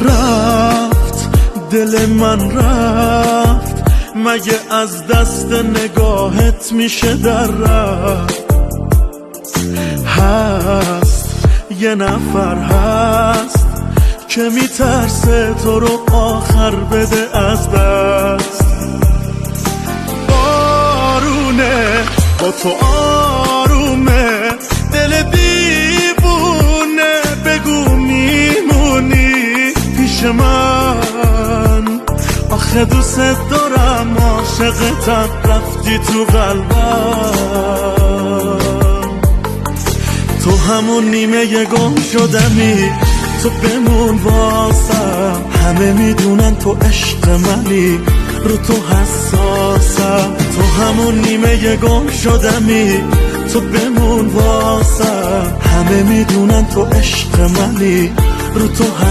رفت دل من رفت، مگه از دست نگاهت میشه در رفت؟ هست یه نفر هست که میترسه تو رو آخر بده از دست. بارونه با تو آرومه، دل دیوونه، بگو میمونی پیش من؟ آخه دوست دارم، عاشقتم، رفتی تو قلبم. تو همون نیمه گم شدمی، تو بمون واسم. همه میدونن تو عشق منی، رو تو حساسم. تو همون نیمه گم شدمی، تو بمون واسم. همه میدونن تو عشق منی، رو تو حساسم.